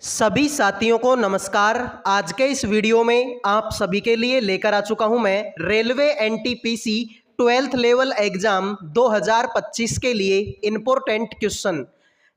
सभी साथियों को नमस्कार। आज के इस वीडियो में आप सभी के लिए लेकर आ चुका हूं मैं railway NTPC 12th level exam 2025 के लिए इम्पोर्टेंट क्वेश्चन।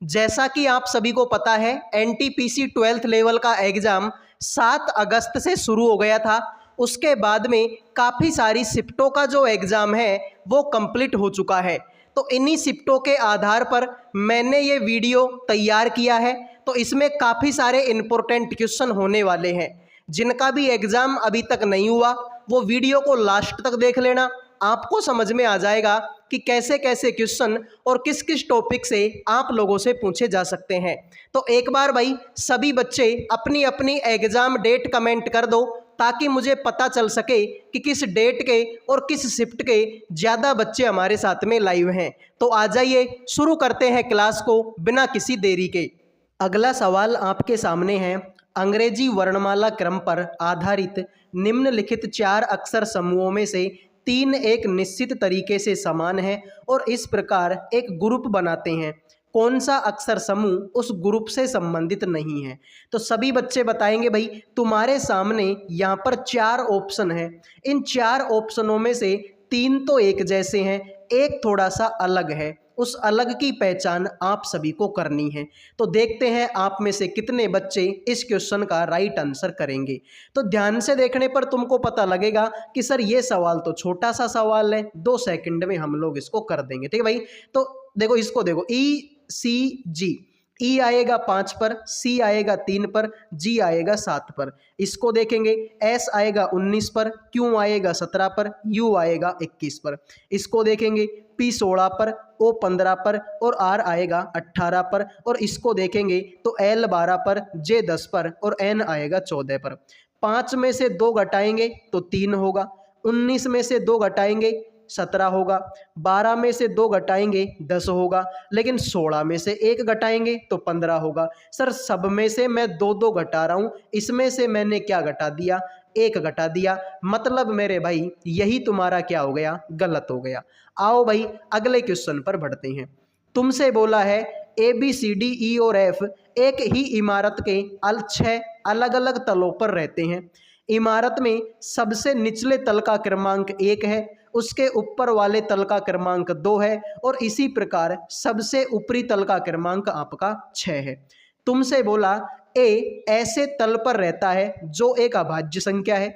जैसा कि आप सभी को पता है एनटीपीसी 12th लेवल का एग्जाम 7 अगस्त से शुरू हो गया था। उसके बाद में काफ़ी सारी शिफ्टों का जो एग्ज़ाम है वो कंप्लीट हो चुका है। तो इन्हीं शिफ्टों के आधार पर मैंने ये वीडियो तैयार किया है। तो इसमें काफ़ी सारे इम्पोर्टेंट क्वेश्चन होने वाले हैं। जिनका भी एग्ज़ाम अभी तक नहीं हुआ वो वीडियो को लास्ट तक देख लेना, आपको समझ में आ जाएगा कि कैसे कैसे क्वेश्चन और किस किस टॉपिक से आप लोगों से पूछे जा सकते हैं। तो एक बार भाई सभी बच्चे अपनी अपनी एग्ज़ाम डेट कमेंट कर दो ताकि मुझे पता चल सके कि किस डेट के और किस शिफ्ट के ज़्यादा बच्चे हमारे साथ में लाइव हैं। तो आ जाइए शुरू करते हैं क्लास को बिना किसी देरी के। अगला सवाल आपके सामने है, अंग्रेजी वर्णमाला क्रम पर आधारित निम्नलिखित 4 अक्षर समूहों में से 3 एक निश्चित तरीके से समान है और इस प्रकार एक ग्रुप बनाते हैं। कौन सा अक्षर समूह उस ग्रुप से संबंधित नहीं है? तो सभी बच्चे बताएंगे भाई तुम्हारे सामने यहाँ पर 4 ऑप्शन है। इन 4 ऑप्शनों में से 3 तो एक जैसे हैं, एक थोड़ा सा अलग है। उस अलग की पहचान आप सभी को करनी है। तो देखते हैं आप में से कितने बच्चे इस क्वेश्चन का राइट आंसर करेंगे। तो ध्यान से देखने पर तुमको पता लगेगा कि सर ये सवाल तो छोटा सा सवाल है, 2 सेकंड में हम लोग इसको कर देंगे। ठीक है भाई, तो देखो इसको देखो, ECG, ई आएगा 5 पर, सी आएगा 3 पर, जी आएगा 7 पर। इसको देखेंगे, एस आएगा 19 पर, क्यू आएगा 17 पर, यू आएगा 21 पर। इसको देखेंगे, पी 16 पर, ओ 15 पर और आर आएगा 18 पर। और इसको देखेंगे तो एल 12 पर, जे 10 पर और एन आएगा 14 पर। 5 में से 2 घटाएंगे तो 3 होगा, 19 में से 2 घटाएंगे 17 होगा, 12 में से 2 घटाएंगे 10 होगा, लेकिन 16 में से 1 घटाएंगे तो 15 होगा। सर सब में से मैं 2-2 घटा रहा हूँ, इसमें से मैंने क्या घटा दिया? 1 घटा दिया। मतलब मेरे भाई यही तुम्हारा क्या हो गया? गलत हो गया। आओ भाई अगले क्वेश्चन पर बढ़ते हैं। तुमसे बोला है ABCDE और F एक ही इमारत के 6 अलग अलग तलों पर रहते हैं। इमारत में सबसे निचले तल का क्रमांक 1 है, उसके ऊपर वाले तल का क्रमांक 2 है और इसी प्रकार सबसे ऊपरी तल का क्रमांक आपका 6 है। तुमसे बोला ए ऐसे तल पर रहता है जो एक अभाज्य संख्या है।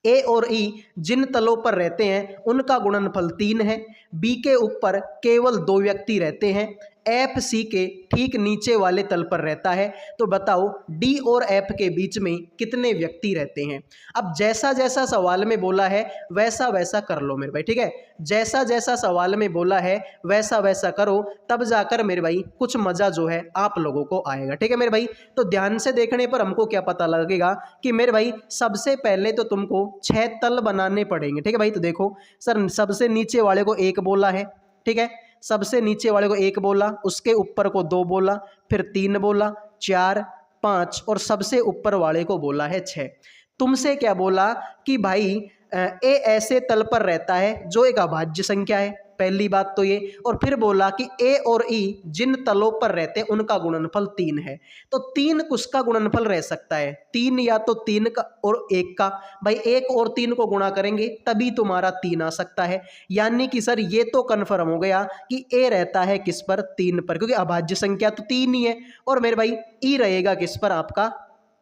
ए और ई जिन तलों पर रहते हैं उनका गुणनफल 3 है। बी के ऊपर केवल 2 व्यक्ति रहते हैं। एफ सी के ठीक नीचे वाले तल पर रहता है। तो बताओ डी और एफ के बीच में कितने व्यक्ति रहते हैं? अब जैसा जैसा सवाल में बोला है वैसा वैसा कर लो मेरे भाई, ठीक है। जैसा जैसा सवाल में बोला है वैसा वैसा करो, तब जाकर मेरे भाई कुछ मजा जो है आप लोगों को आएगा, ठीक है मेरे भाई। तो ध्यान से देखने पर हमको क्या पता लगेगा कि मेरे भाई सबसे पहले तो तुमको 6 तल बनाने पड़ेंगे, ठीक है भाई। तो देखो सर सबसे नीचे वाले को 1 बोला है, ठीक है, सबसे नीचे वाले को 1 बोला, उसके ऊपर को 2 बोला, फिर 3 बोला, 4, 5 और सबसे ऊपर वाले को बोला है 6। तुमसे क्या बोला कि भाई ए ऐसे तल पर रहता है जो एक अभाज्य संख्या है, पहली बात तो ये। और फिर बोला कि ए और ई जिन तलों पर रहते हैं उनका गुणनफल 3 है। तो 3 किसका गुणनफल रह सकता है? 3 या तो 3 का और 1 का। भाई 1 और 3 को गुणा करेंगे तभी तुम्हारा 3 आ सकता है। यानी कि सर ये तो कन्फर्म हो गया कि ए रहता है किस पर? 3 पर, क्योंकि अभाज्य संख्या तो 3 ही है। और मेरे भाई ई रहेगा किस पर? आपका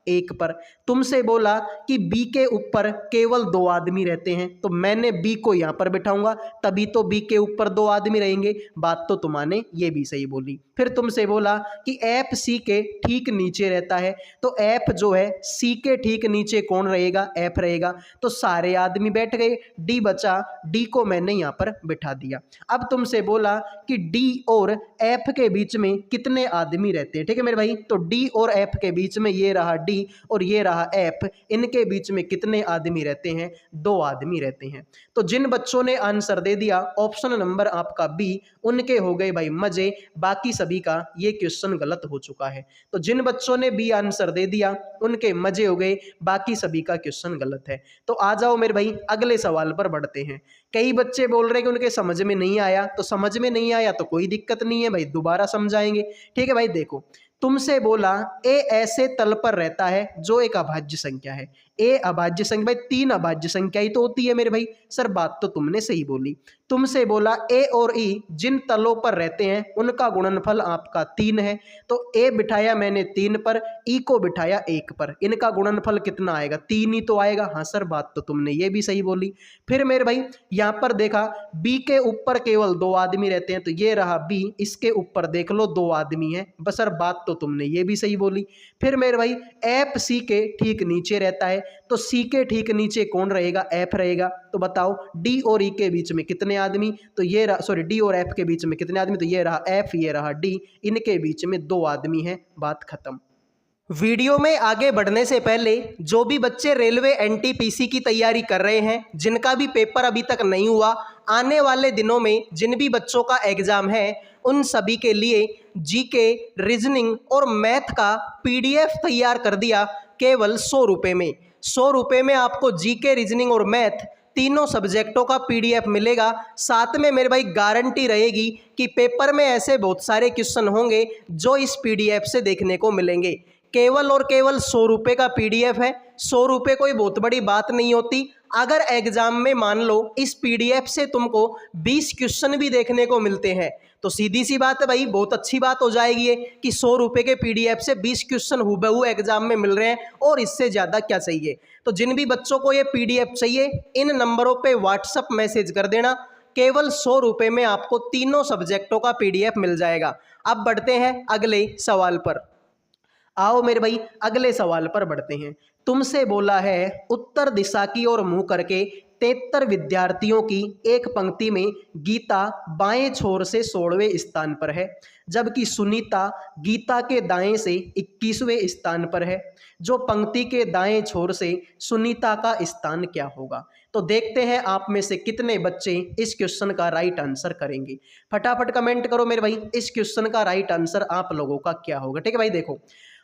1 पर। तुमसे बोला कि बी के ऊपर केवल 2 आदमी रहते हैं, तो मैंने बी को यहाँ पर बिठाऊंगा तभी तो बी के ऊपर 2 आदमी रहेंगे। बात तो तुम्हारे ये भी सही बोली। फिर तुमसे बोला कि एफ सी के ठीक नीचे रहता है, तो एफ जो है सी के ठीक नीचे कौन रहेगा? एफ रहेगा। तो सारे आदमी बैठ गए, डी बचा, डी को मैंने यहाँ पर बिठा दिया। अब तुमसे बोला कि डी और एफ के बीच में कितने आदमी रहते हैं, ठीक है मेरे भाई। तो डी और एफ के बीच में ये रहा डी और ये रहा एफ, इनके बीच में कितने आदमी रहते हैं? 2 आदमी रहते हैं। तो जिन बच्चों ने आंसर दे दिया ऑप्शन नंबर आपका बी, उनके हो गए भाई मजे, बाकी सभी का ये क्वेश्चन गलत हो चुका है। तो जिन बच्चों ने बी आंसर दे दिया उनके मजे हो गए, बाकी सभी का क्वेश्चन गलत है। तो आ जाओ मेरे भाई अगले सवाल पर बढ़ते हैं। कई बच्चे बोल रहे हैं कि उनके समझ में नहीं आया, तो समझ में नहीं आया तो कोई दिक्कत नहीं है भाई, दोबारा समझाएंगे, ठीक है भाई। देखो तुमसे बोला ए ऐसे तल पर रहता है जो एक अभाज्य संख्या है। ए अभाज्य संख्या, भाई 3 अभाज्य संख्या ही तो होती है मेरे भाई। सर बात तो तुमने सही बोली। तुमसे बोला ए और ई जिन तलों पर रहते हैं उनका गुणनफल आपका 3 है। तो ए बिठाया मैंने 3 पर, ई को बिठाया 1 पर, इनका गुणनफल कितना आएगा? 3 ही तो आएगा। हाँ सर बात तो तुमने ये भी सही बोली। फिर मेरे भाई यहाँ पर देखा बी के ऊपर केवल 2 आदमी रहते हैं, तो ये रहा बी, इसके ऊपर देख लो 2 आदमी हैं। बस सर बात तो तुमने ये भी सही बोली। फिर मेरे भाई एफ सी के ठीक नीचे रहता है, तो सी के ठीक नीचे कौन रहेगा? एफ रहेगा। तो बताओ डी और ई के बीच में कितने आदमी? तो ये रहा, सॉरी डी और एफ के बीच में कितने आदमी? तो ये रहा एफ, ये रहा डी, इनके बीच में 2 आदमी हैं। बात खत्म। वीडियो में आगे बढ़ने से पहले जो भी बच्चे रेलवे एनटीपीसी की तैयारी कर रहे हैं, जिनका भी पेपर अभी तक नहीं हुआ, आने वाले दिनों में जिन भी बच्चों का एग्जाम है उन सभी के लिए जीके, रीजनिंग और मैथ का पीडीएफ तैयार कर दिया केवल 100 रुपये में। 100 रुपये में आपको जीके, रीजनिंग और मैथ तीनों सब्जेक्टों का पीडीएफ मिलेगा। साथ में मेरे भाई गारंटी रहेगी कि पेपर में ऐसे बहुत सारे क्वेश्चन होंगे जो इस पीडीएफ से देखने को मिलेंगे। केवल और केवल 100 रुपये का पीडीएफ है। 100 रुपये कोई बहुत बड़ी बात नहीं होती। अगर एग्जाम में मान लो इस पीडीएफ से तुमको 20 क्वेश्चन भी देखने को मिलते हैं तो सीधी सी बात है भाई, बहुत अच्छी बात हो जाएगी ये कि 100 रुपये के पीडीएफ से 20 क्वेश्चन हुबहू एग्जाम में मिल रहे हैं, और इससे ज़्यादा क्या चाहिए। तो जिन भी बच्चों को ये पीडीएफ चाहिए इन नंबरों पे व्हाट्सअप मैसेज कर देना। केवल 100 रुपये में आपको तीनों सब्जेक्टों का पीडीएफ मिल जाएगा। अब बढ़ते हैं अगले सवाल पर। आओ मेरे भाई अगले सवाल पर बढ़ते हैं। तुमसे बोला है उत्तर दिशा की ओर मुंह करके 73 विद्यार्थियों की एक पंक्ति में गीता बाएं छोर से 16वें स्थान पर है, जबकि सुनीता गीता के दाएं से 21वें स्थान पर है। जो पंक्ति के दाएं छोर से सुनीता का स्थान क्या होगा? तो देखते हैं आप में से कितने बच्चे इस क्वेश्चन का राइट आंसर करेंगे। फटाफट कमेंट करो मेरे भाई, इस क्वेश्चन का राइट आंसर आप लोगों का क्या होगा। ठीक है भाई, देखो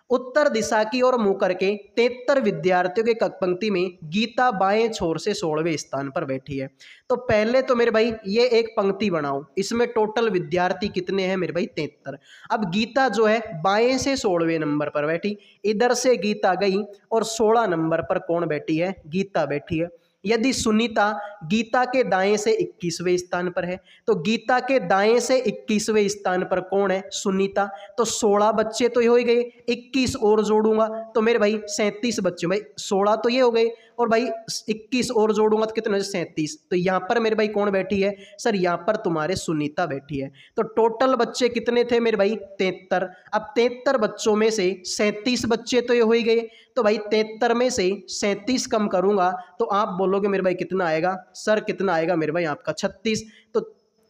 उत्तर दिशा की ओर मुंह करके 73 विद्यार्थियों के पंक्ति में गीता बाएं छोर से 16वें स्थान पर बैठी है। तो पहले तो मेरे भाई ये एक पंक्ति बनाओ, इसमें टोटल विद्यार्थी कितने हैं मेरे भाई? 73। अब गीता जो है बाएं से 16वें नंबर पर बैठी, इधर से गीता गई और 16 नंबर पर कौन बैठी है? गीता बैठी है। यदि सुनीता गीता के दाएं से 21वें स्थान पर है, तो गीता के दाएं से 21वें स्थान पर कौन है? सुनीता। तो 16 बच्चे तो ये हो गए, 21 और जोड़ूंगा तो मेरे भाई 37 बच्चे। भाई 16 तो ये हो गए और भाई 21 और जोड़ूंगा तो कितने? 37। तो यहाँ पर मेरे भाई कौन बैठी है? सर यहाँ पर तुम्हारे सुनीता बैठी है। तो टोटल बच्चे कितने थे मेरे भाई? 73। अब 73 बच्चों में से 37 बच्चे तो ये हो ही गए, तो भाई 73 में से 37 कम करूंगा तो आप बोलोगे मेरे भाई कितना आएगा? सर कितना आएगा मेरे भाई आपका? 36। तो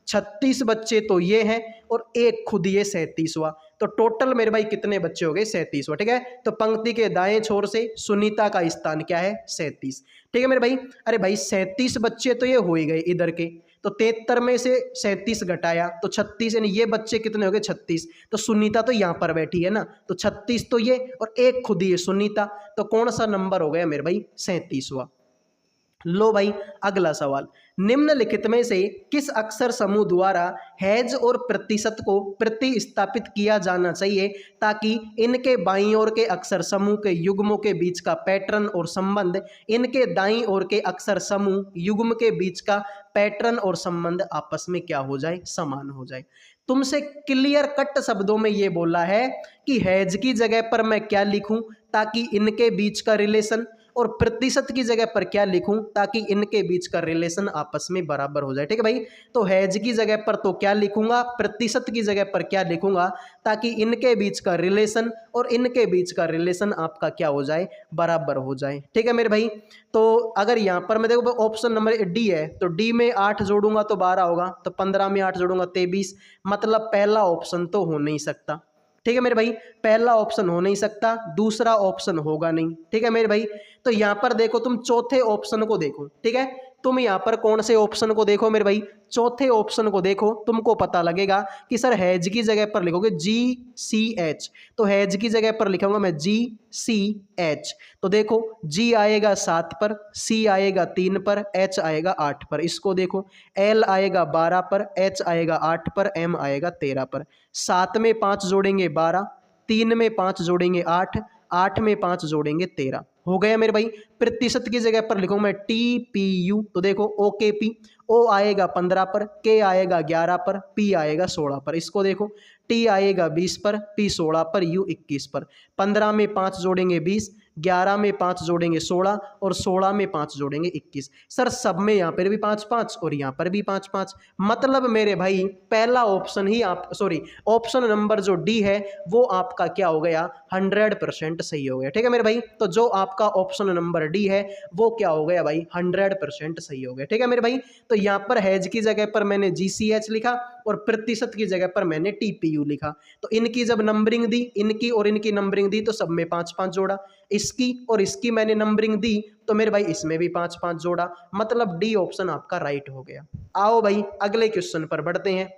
36 बच्चे तो ये हैं और एक खुद ये 37वां। तो टोटल मेरे भाई कितने बच्चे हो गए? 37वां। ठीक है, तो पंक्ति के दाएं छोर से सुनीता का स्थान क्या है? 37। ठीक है मेरे भाई। अरे भाई 37 बच्चे तो ये हो ही गए इधर के, तो 73 में से 37 घटाया तो 36, यानी ये बच्चे कितने हो गए? 36। तो सुनीता तो यहाँ पर बैठी है ना, तो 36 तो ये और एक खुद ही है सुनीता। तो कौन सा नंबर हो गया मेरे भाई? 37वां। लो भाई अगला सवाल। निम्नलिखित में से किस अक्षर समूह द्वारा हैज और प्रतिशत को प्रतिस्थापित किया जाना चाहिए ताकि इनके बाईं ओर के अक्षर समूह के युग्मों के बीच का पैटर्न और संबंध इनके दाईं ओर के अक्षर समूह युग्म के बीच का पैटर्न और संबंध आपस में क्या हो जाए? समान हो जाए। तुमसे क्लियर कट शब्दों में ये बोला है कि हैज की जगह पर मैं क्या लिखूं ताकि इनके बीच का रिलेशन, और प्रतिशत की जगह पर क्या लिखूं ताकि इनके बीच का रिलेशन आपस में बराबर हो जाए। ठीक है भाई, तो हैज की जगह पर तो क्या लिखूंगा, प्रतिशत की जगह पर क्या लिखूंगा ताकि इनके बीच का रिलेशन और इनके बीच का रिलेशन आपका क्या हो जाए? बराबर हो जाए। ठीक है मेरे भाई। तो अगर यहाँ पर मैं देखो ऑप्शन नंबर डी है, तो डी में 8 जोड़ूंगा तो 12 होगा, तो 15 में 8 जोड़ूंगा 23, मतलब पहला ऑप्शन तो हो नहीं सकता। ठीक है मेरे भाई, पहला ऑप्शन हो नहीं सकता, दूसरा ऑप्शन होगा नहीं। ठीक है मेरे भाई, तो यहाँ पर देखो तुम चौथे ऑप्शन को देखो। ठीक है, तुम यहाँ पर कौन से ऑप्शन को देखो मेरे भाई? चौथे ऑप्शन को देखो, तुमको पता लगेगा कि सर हैज की जगह पर लिखोगे GCH, तो हैज की जगह पर लिखूंगा मैं GCH। तो देखो G आएगा 7 पर, C आएगा 3 पर, H आएगा 8 पर। इसको देखो L आएगा 12 पर, H आएगा 8 पर, M आएगा 13 पर। 7 में 5 जोड़ेंगे 12, 3 में 5 जोड़ेंगे 8, 8 में 5 जोड़ेंगे 13, हो गया मेरे भाई। प्रतिशत की जगह पर लिखूँ मैं TPU, तो देखो OKP, O आएगा 15 पर, K आएगा 11 पर, P आएगा 16 पर। इसको देखो, T आएगा 20 पर, P 16 पर, U 21 पर। 15 में 5 जोड़ेंगे 20, 11 में 5 जोड़ेंगे 16 और 16 में 5 जोड़ेंगे 21। सर सब में यहाँ पर भी 5 5 और यहाँ पर भी 5 5, मतलब मेरे भाई पहला ऑप्शन ही आप ऑप्शन नंबर जो डी है वो आपका क्या हो गया, 100% सही हो गया। ठीक है मेरे भाई, तो जो आपका ऑप्शन नंबर डी है वो क्या हो गया भाई, 100% सही हो गया। ठीक है मेरे भाई, तो यहाँ पर हैज की जगह पर मैंने GCH लिखा और प्रतिशत की जगह पर मैंने TPU लिखा। तो इनकी जब नंबरिंग दी, इनकी और इनकी नंबरिंग दी, तो सब में 5 5 जोड़ा, इसकी और इसकी मैंने नंबरिंग दी तो मेरे भाई इसमें भी 5 5 जोड़ा, मतलब डी ऑप्शन आपका राइट हो गया। आओ भाई अगले क्वेश्चन पर बढ़ते हैं।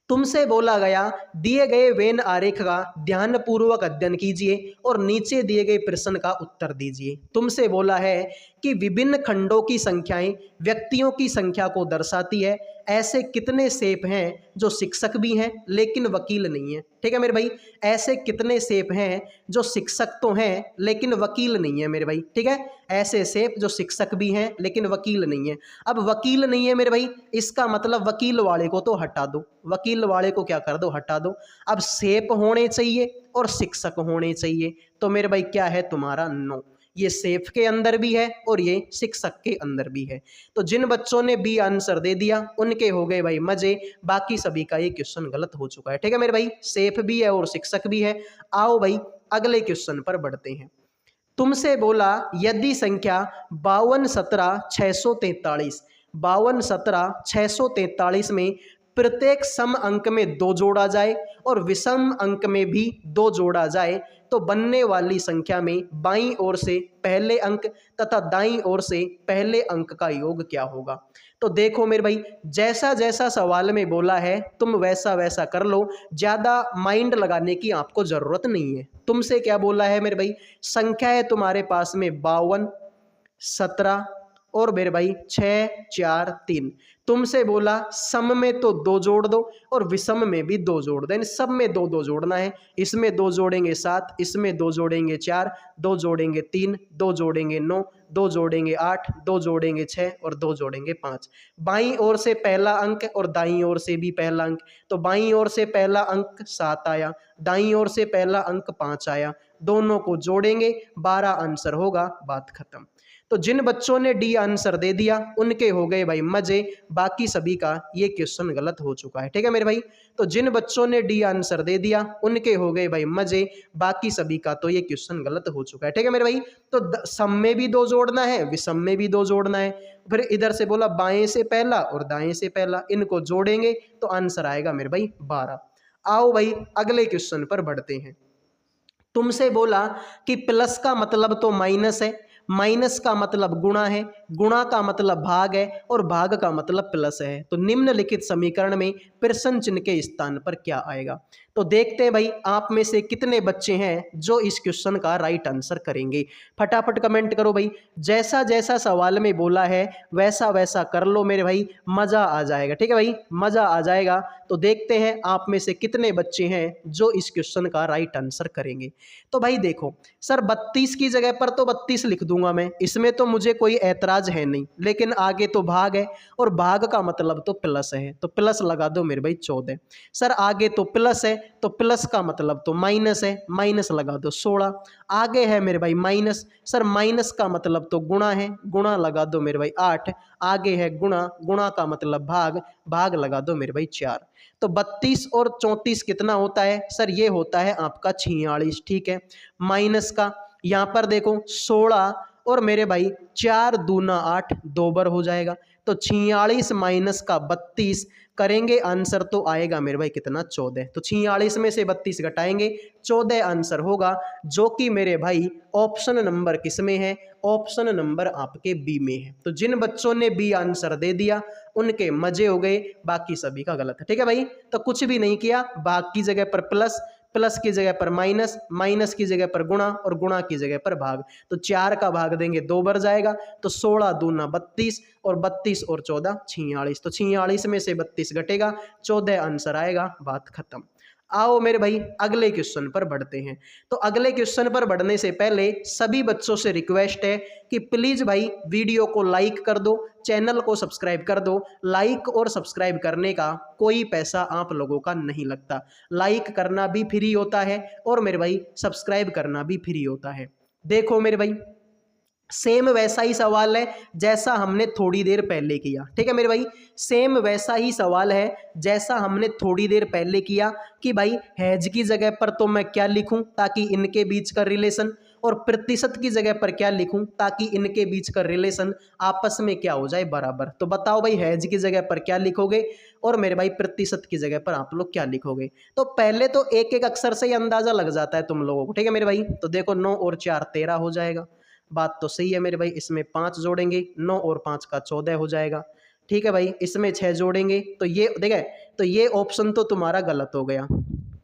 तुमसे बोला गया दिए गए वेन आरेख का ध्यानपूर्वक अध्ययन कीजिए और नीचे दिए गए प्रश्न का उत्तर दीजिए। तुमसे बोला है कि विभिन्न खंडों की संख्याएं व्यक्तियों की संख्या को दर्शाती है, ऐसे कितने सेप हैं जो शिक्षक भी हैं लेकिन वकील नहीं है। ठीक है मेरे भाई, ऐसे कितने सेप हैं जो शिक्षक तो हैं लेकिन वकील नहीं है मेरे भाई। ठीक है, ऐसे सेप जो शिक्षक भी हैं लेकिन वकील नहीं है। अब वकील नहीं है मेरे भाई, इसका मतलब वकील वाले को तो हटा दो, वकील वाले को क्या कर दो, हटा दो। अब सेप होने चाहिए और शिक्षक होने चाहिए, तो मेरे भाई क्या है तुम्हारा नो, ये सेफ के अंदर भी है और ये शिक्षक के अंदर भी है। तो जिन बच्चों ने बी आंसर दे दिया उनके हो गए भाई मजे, बाकी सभी का ये क्वेश्चन गलत हो चुका है। ठीक है मेरे भाई, सेफ भी है और शिक्षक भी है। आओ भाई अगले क्वेश्चन पर बढ़ते हैं। तुमसे बोला यदि संख्या 52 17 643 52 17 643 में प्रत्येक सम अंक में 2 जोड़ा जाए और विषम अंक में भी 2 जोड़ा जाए तो बनने वाली संख्या में बाईं ओर से पहले अंक तथा दाईं ओर से पहले अंक का योग क्या होगा। तो देखो मेरे भाई, जैसा जैसा सवाल में बोला है तुम वैसा वैसा कर लो, ज़्यादा माइंड लगाने की आपको ज़रूरत नहीं है। तुमसे क्या बोला है मेरे भाई, संख्या है तुम्हारे पास में 52 17 और मेरे भाई 6 4 3। तुमसे बोला सम में तो 2 जोड़ दो और विषम में भी 2 जोड़ दो, यानी सब में 2 2 जोड़ना है। इसमें 2 जोड़ेंगे 7, इसमें 2 जोड़ेंगे 4, 2 जोड़ेंगे 3, 2 जोड़ेंगे 9, 2 जोड़ेंगे 8, 2 जोड़ेंगे 6 और 2 जोड़ेंगे 5। बाईं ओर से पहला अंक और दाईं ओर से भी पहला अंक, तो बाईं ओर से पहला अंक 7 आया, दाईं ओर से पहला अंक 5 आया, दोनों को जोड़ेंगे 12 आंसर होगा, बात खत्म। तो जिन बच्चों ने डी आंसर दे दिया उनके हो गए भाई मजे, बाकी सभी का ये क्वेश्चन गलत हो चुका है। ठीक है मेरे भाई, तो जिन बच्चों ने डी आंसर दे दिया उनके हो गए भाई मजे, बाकी सभी का तो ये क्वेश्चन गलत हो चुका है। ठीक है मेरे भाई, तो सम में भी 2 जोड़ना है, विषम में भी 2 जोड़ना है। फिर इधर से बोला बाएं से पहला और दाएं से पहला, इनको जोड़ेंगे तो आंसर आएगा मेरे भाई 12। आओ भाई अगले क्वेश्चन पर बढ़ते हैं। तुमसे बोला कि प्लस का मतलब तो माइनस है, माइनस का मतलब गुणा है, गुणा का मतलब भाग है और भाग का मतलब प्लस है, तो निम्नलिखित समीकरण में प्रश्न चिन्ह के स्थान पर क्या आएगा। तो देखते हैं भाई आप में से कितने बच्चे हैं जो इस क्वेश्चन का राइट आंसर करेंगे। फटाफट कमेंट करो भाई, जैसा जैसा सवाल में बोला है वैसा वैसा कर लो मेरे भाई, मज़ा आ जाएगा। ठीक है भाई, मज़ा आ जाएगा। तो देखते हैं आप में से कितने बच्चे हैं जो इस क्वेश्चन का राइट आंसर करेंगे। तो भाई देखो सर 32 की जगह पर तो 32 लिख दूंगा मैं, इसमें तो मुझे कोई ऐतराज है नहीं, लेकिन आगे तो भाग है और भाग का मतलब तो प्लस है, तो प्लस लगा दो मेरे भाई 14। सर आगे तो प्लस है तो प्लस का मतलब तो माइनस है, माइनस लगा दो 16। आगे है मेरे भाई माइनस, सर माइनस का मतलब तो गुणा है, गुणा लगा दो मेरे भाई 8। आगे है गुणा, गुणा का मतलब भाग, भाग लगा दो मेरे भाई 4। तो 32 और 34 कितना होता है सर, ये होता है आपका 46। ठीक है, माइनस का यहाँ पर देखो 16 और मेरे भाई 4 दूना 8, 2 बार हो जाएगा, तो 46 माइनस का 32 करेंगे आंसर तो आएगा मेरे भाई कितना 14। तो 46 में से 32 घटाएंगे 14 आंसर होगा, जो कि मेरे भाई ऑप्शन नंबर किस में है, ऑप्शन नंबर आपके बी में है। तो जिन बच्चों ने बी आंसर दे दिया उनके मजे हो गए, बाकी सभी का गलत है। ठीक है भाई, तो कुछ भी नहीं किया, भाग की जगह पर प्लस, प्लस की जगह पर माइनस, माइनस की जगह पर गुणा और गुणा की जगह पर भाग। तो 4 का भाग देंगे 2 बार जाएगा, तो 16 दूना 32 और 32 और 14 46। तो 46 में से 32 घटेगा, 14 आंसर आएगा, बात खत्म। आओ मेरे भाई अगले क्वेश्चन पर बढ़ते हैं। तो अगले क्वेश्चन पर बढ़ने से पहले सभी बच्चों से रिक्वेस्ट है कि प्लीज भाई वीडियो को लाइक कर दो, चैनल को सब्सक्राइब कर दो। लाइक और सब्सक्राइब करने का कोई पैसा आप लोगों का नहीं लगता। लाइक करना भी फ्री होता है और मेरे भाई सब्सक्राइब करना भी फ्री होता है। देखो मेरे भाई सेम वैसा ही सवाल है जैसा हमने थोड़ी देर पहले किया। ठीक है मेरे भाई, सेम वैसा ही सवाल है जैसा हमने थोड़ी देर पहले किया कि भाई हैज की जगह पर तो मैं क्या लिखूं ताकि इनके बीच का रिलेशन, और प्रतिशत की जगह पर क्या लिखूं ताकि इनके बीच का रिलेशन आपस में क्या हो जाए, बराबर। तो बताओ भाई हैज की जगह पर क्या लिखोगे और मेरे भाई प्रतिशत की जगह पर आप लोग क्या लिखोगे। तो पहले तो एक एक अक्षर से ही अंदाजा लग जाता है तुम लोगों को। ठीक है मेरे भाई, तो देखो 9 और 4 13 हो जाएगा। बात तो सही है मेरे भाई, इसमें 5 जोड़ेंगे 9 और 5 का 14 हो जाएगा। ठीक है भाई, इसमें 6 जोड़ेंगे तो ये देखे, तो ये ऑप्शन तो तुम्हारा गलत हो गया।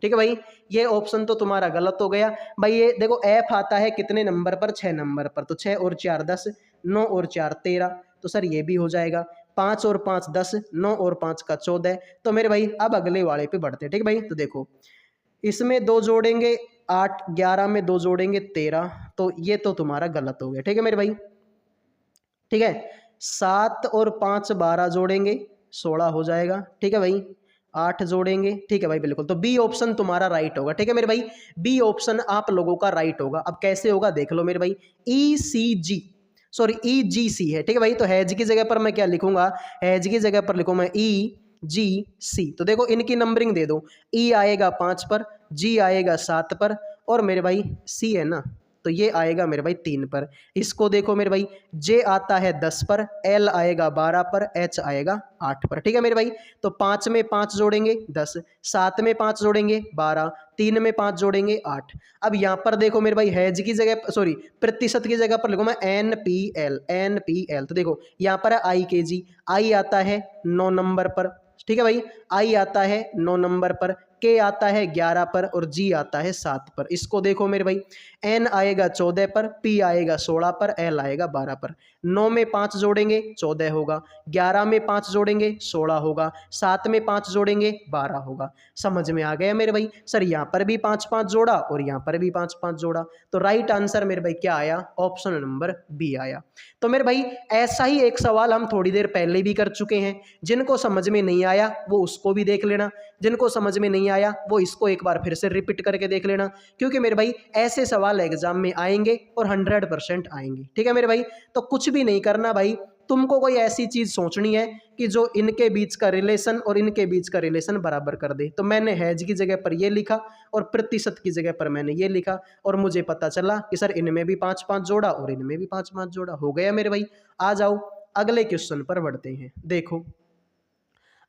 ठीक है भाई, ये ऑप्शन तो तुम्हारा गलत हो गया भाई। ये देखो एफ आता है कितने नंबर पर, 6 नंबर पर। तो 6 और 4 10, 9 और 4 13, तो सर ये भी हो जाएगा। 5 और 5 10, 9 और 5 का 14। तो मेरे भाई अब अगले वाले पे बढ़ते हैं। ठीक है भाई, तो देखो इसमें 2 जोड़ेंगे 8, 11 में 2 जोड़ेंगे 13, तो ये तो तुम्हारा गलत हो गया। ठीक है मेरे भाई, ठीक है। 7 और 5 12 जोड़ेंगे 16 हो जाएगा। ठीक है भाई, 8 जोड़ेंगे, ठीक है भाई बिल्कुल। तो बी ऑप्शन तुम्हारा राइट होगा। ठीक है मेरे भाई, बी ऑप्शन आप लोगों का राइट होगा। अब कैसे होगा देख लो मेरे भाई, ई सी जी, सॉरी ई जी सी है। ठीक है भाई, तो हैज की जगह पर मैं क्या लिखूंगा, हैज की जगह पर लिखूँ मैं ई जी सी। तो देखो इनकी नंबरिंग दे दो, ई आएगा 5 पर, जी आएगा 7 पर, और मेरे भाई सी है ना, तो ये आएगा मेरे भाई 3 पर। इसको देखो मेरे भाई, जे आता है 10 पर, एल आएगा 12 पर, एच आएगा 8 पर। ठीक है मेरे भाई, तो 5 में 5 जोड़ेंगे 10, 7 में 5 जोड़ेंगे 12, 3 में 5 जोड़ेंगे 8। अब यहाँ पर देखो मेरे भाई हैज की जगह, सॉरी प्रतिशत की जगह पर लिखो मैं n p l, n p l. तो देखो यहाँ पर है आई के जी, आई आता है 9 नंबर पर। ठीक है भाई, आई आता है 9 नंबर पर, के आता है 11 पर, और जी आता है 7 पर। इसको देखो मेरे भाई, एन आएगा 14 पर, पी आएगा 16 पर, एल आएगा 12 पर। 9 में 5 जोड़ेंगे 14 होगा, 11 में 5 जोड़ेंगे 16 होगा, 7 में 5 जोड़ेंगे 12 होगा। समझ में आ गया मेरे भाई। सर यहाँ पर भी 5 5 जोड़ा और यहाँ पर भी 5 5 जोड़ा, तो राइट आंसर मेरे भाई क्या आया, ऑप्शन नंबर बी आया। तो मेरे भाई ऐसा ही एक सवाल हम थोड़ी देर पहले भी कर चुके हैं। जिनको समझ में नहीं आया वो उसको भी देख लेना, जिनको समझ में नहीं आया वो इसको एक बार फिर से रिपीट करके देख लेना, क्योंकि मेरे भाई ऐसे सवाल एग्जाम में आएंगे और 100% आएंगे। ठीक है मेरे भाई, तो कुछ भी नहीं करना भाई, तुमको कोई ऐसी चीज सोचनी है कि जो इनके बीच का रिलेशन और इनके बीच का रिलेशन बराबर कर दे। तो मैंने हैज की जगह पर ये लिखा और प्रतिशत की जगह पर मैंने ये लिखा, और मुझे पता चला कि सर इनमें भी 5 5 जोड़ा और इनमें भी 5 5 जोड़ा। हो गया मेरे भाई। आ जाओ अगले क्वेश्चन पर बढ़ते हैं। देखो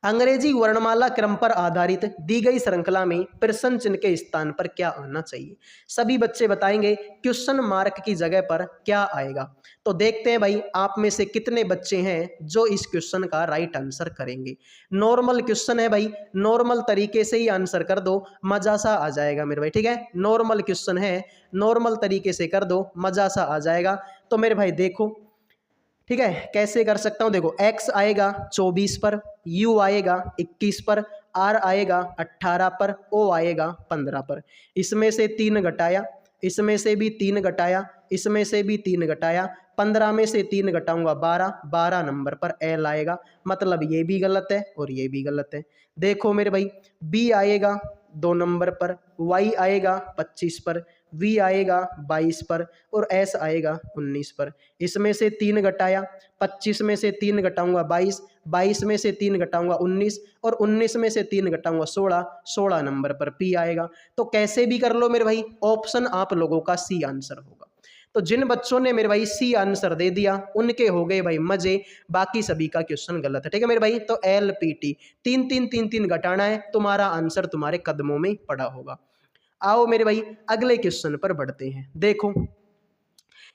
अंग्रेजी वर्णमाला क्रम पर आधारित दी गई श्रृंखला में प्रश्न चिन्ह के स्थान पर क्या आना चाहिए। सभी बच्चे बताएंगे क्वेश्चन मार्क की जगह पर क्या आएगा। तो देखते हैं भाई आप में से कितने बच्चे हैं जो इस क्वेश्चन का राइट आंसर करेंगे। नॉर्मल क्वेश्चन है भाई, नॉर्मल तरीके से ही आंसर कर दो, मजा सा आ जाएगा मेरे भाई। ठीक है, नॉर्मल क्वेश्चन है, नॉर्मल तरीके से कर दो, मजा सा आ जाएगा। तो मेरे भाई देखो, ठीक है कैसे कर सकता हूं, देखो x आएगा 24 पर, u आएगा 21 पर, r आएगा 18 पर, o आएगा 15 पर। इसमें से 3 घटाया, इसमें से भी 3 घटाया, इसमें से भी 3 घटाया, 15 में से 3 घटाऊंगा 12, 12 नंबर पर l आएगा। मतलब ये भी गलत है और ये भी गलत है। देखो मेरे भाई b आएगा 2 नंबर पर, y आएगा 25 पर, v आएगा 22 पर, और s आएगा 19 पर। इसमें से 3 घटाया, 25 में से 3 घटाऊंगा 22, 22 में से 3 घटाऊंगा 19, और 19 में से 3 घटाऊंगा 16, 16 नंबर पर p आएगा। तो कैसे भी कर लो मेरे भाई, ऑप्शन आप लोगों का सी आंसर होगा। तो जिन बच्चों ने मेरे भाई सी आंसर दे दिया उनके हो गए भाई मजे, बाकी सभी का क्वेश्चन गलत है। ठीक है मेरे भाई, तो LPT 3 3 3 3 घटाना है, तुम्हारा आंसर तुम्हारे कदमों में पड़ा होगा। आओ मेरे भाई अगले क्वेश्चन पर बढ़ते हैं। देखो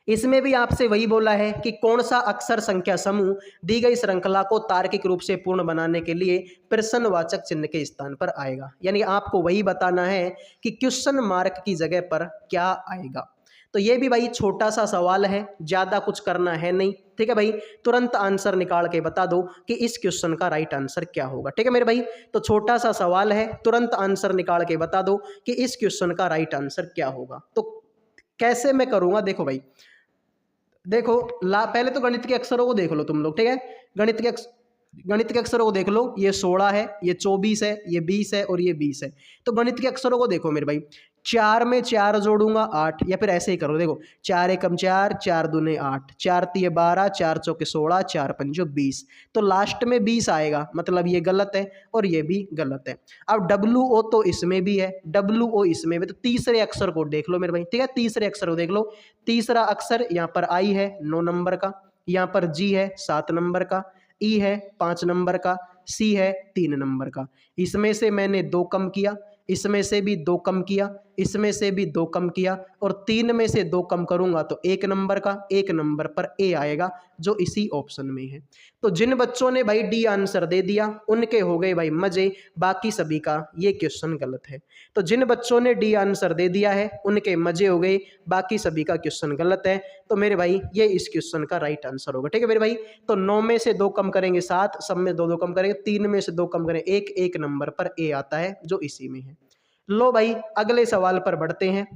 इसमें भी आपसे वही बोला है कि कौन सा अक्षर संख्या समूह दी गई श्रृंखला को तार्किक रूप से पूर्ण बनाने के लिए प्रश्नवाचक चिन्ह के स्थान पर आएगा। यानी आपको वही बताना है कि क्वेश्चन मार्क की जगह पर क्या आएगा। तो ये भी भाई छोटा सा सवाल है, ज़्यादा कुछ करना है नहीं, ठीक है भाई। तुरंत आंसर निकाल के बता दो कि इस क्वेश्चन का राइट आंसर क्या होगा, ठीक है मेरे भाई। तो छोटा सा सवाल है, तुरंत आंसर निकाल के बता दो कि इस क्वेश्चन का राइट आंसर क्या होगा। तो कैसे मैं करूँगा, देखो भाई, देखो पहले तो गणित के अक्षरों को देख लो तुम लोग, ठीक है। गणित के अक्षरों को देख लो, ये 16 है, ये 24 है, ये 20 है और ये 20 है। तो गणित के अक्षरों को देखो मेरे भाई, 4 में 4 जोड़ूंगा 8, या फिर ऐसे ही करो, देखो 4 एकम 4, 4 दूने 8, 4 तिये 12, 4 चौके 16, 4 पंजो 20। तो लास्ट में 20 आएगा, मतलब ये गलत है और ये भी गलत है। अब WO तो इसमें भी है, WO इसमें भी, तो तीसरे अक्षर को देख लो मेरे भाई, ठीक है। तीसरे अक्षर को देख लो, तीसरा अक्षर यहाँ पर I है 9 नंबर का, यहाँ पर G है 7 नंबर का, E है 5 नंबर का, C है 3 नंबर का। इसमें से मैंने 2 कम किया, इसमें से भी 2 कम किया, इसमें से भी 2 कम किया, और 3 में से 2 कम करूंगा तो 1 नंबर का, 1 नंबर पर A आएगा जो इसी ऑप्शन में है। तो जिन बच्चों ने भाई D आंसर दे दिया उनके हो गए भाई मजे, बाकी सभी का ये क्वेश्चन गलत है। तो जिन बच्चों ने D आंसर दे दिया है उनके मजे हो गए, बाकी सभी का क्वेश्चन गलत है। तो मेरे भाई ये इस क्वेश्चन का राइट आंसर होगा, ठीक है मेरे भाई। तो 9 में से 2 कम करेंगे 7, सब में 2 2 कम करेंगे, 3 में से 2 कम करें 1, 1 नंबर पर A आता है जो इसी में है। लो भाई अगले सवाल पर बढ़ते हैं।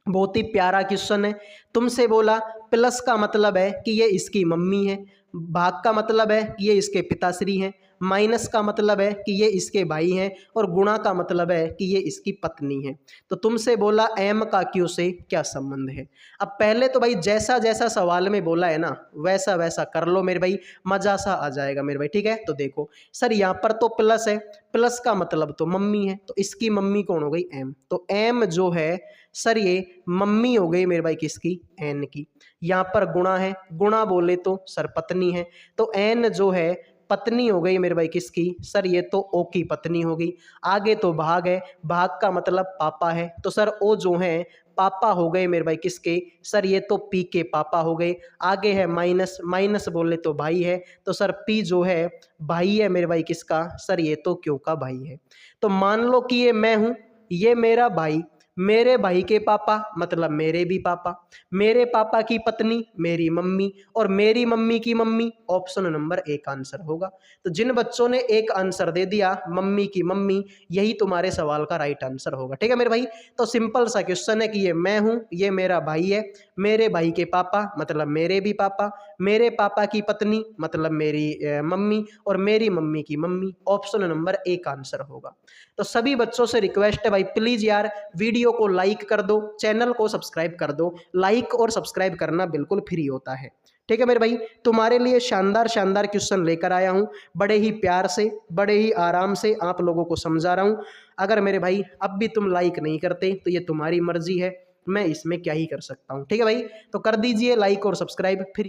बहुत ही प्यारा क्वेश्चन है। तुमसे बोला प्लस का मतलब है कि ये इसकी मम्मी है, भाग का मतलब है कि ये इसके पिताश्री हैं, माइनस का मतलब है कि ये इसके भाई हैं, और गुणा का मतलब है कि ये इसकी पत्नी है। तो तुमसे बोला एम का क्यू से क्या संबंध है। अब पहले तो भाई जैसा जैसा सवाल में बोला है ना वैसा वैसा कर लो मेरे भाई, मजा सा आ जाएगा मेरे भाई, ठीक है। तो देखो सर यहाँ पर तो प्लस है, प्लस का मतलब तो मम्मी है, तो इसकी मम्मी कौन हो गई एम। तो एम जो है सर ये मम्मी हो गई मेरे भाई किसकी, एन की। यहाँ पर गुणा है, गुणा बोले तो सर पत्नी है, तो एन जो है पत्नी हो गई मेरे भाई किसकी, सर ये तो ओ की पत्नी हो गई। आगे तो भाग है, भाग का मतलब पापा है, तो सर ओ जो है पापा हो गए मेरे भाई किसके, सर ये तो पी के पापा हो गए। आगे है माइनस, माइनस बोले तो भाई है, तो सर पी जो है भाई है मेरे भाई किसका, सर ये तो क्यों का भाई है। तो मान लो कि ये मैं हूं, ये मेरा भाई, मेरे भाई के पापा मतलब मेरे भी पापा, मेरे पापा की पत्नी मेरी मम्मी, और मेरी मम्मी की मम्मी, ऑप्शन नंबर 1 आंसर होगा। तो जिन बच्चों ने 1 आंसर दे दिया मम्मी की मम्मी, यही तुम्हारे सवाल का राइट आंसर होगा, ठीक है मेरे भाई। तो सिंपल सा क्वेश्चन है कि ये मैं हूं, ये मेरा भाई है, मेरे भाई के पापा मतलब मेरे भी पापा, मेरे पापा की पत्नी मतलब मेरी मम्मी, और मेरी मम्मी की मम्मी, ऑप्शन नंबर 1 आंसर होगा। तो सभी बच्चों से रिक्वेस्ट है भाई प्लीज यार वीडियो को लाइक कर दो, चैनल को सब्सक्राइब कर दो। लाइक और सब्सक्राइब करना बिल्कुल फ्री होता है, ठीक है मेरे भाई। तुम्हारे लिए शानदार शानदार क्वेश्चन लेकर आया हूं, बड़े ही प्यार से बड़े ही आराम से आप लोगों को समझा रहा हूं। अगर मेरे भाई अब भी तुम लाइक नहीं करते तो ये तुम्हारी मर्जी है, मैं इसमें क्या ही कर सकता हूं, ठीक है भाई। तो कर दीजिए लाइक और सब्सक्राइब फिर।